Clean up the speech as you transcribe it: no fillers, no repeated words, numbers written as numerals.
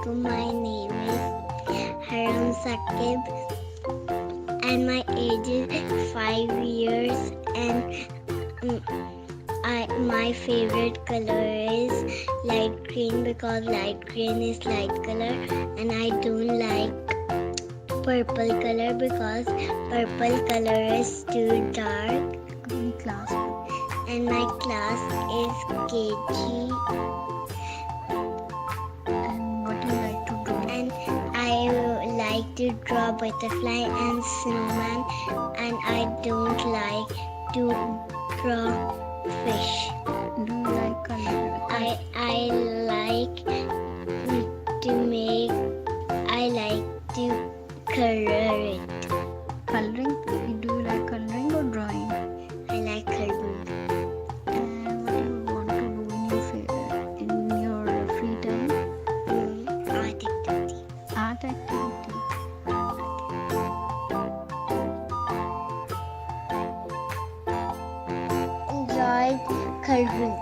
Assalamualaikum. My name is Haram Saqib and my age is 5 years and my favorite color is light green because light green is light color, and I don't like purple color because purple color is too dark. Class. And my class is KG. And what do you like to do? And I like to draw butterfly and snowman, and I don't like to draw fish. Do you like color? I like to color it. Coloring? Do you like coloring or drawing? I like coloring. And what do you want to do in your free time? Art activity. Art activity. Enjoy coloring.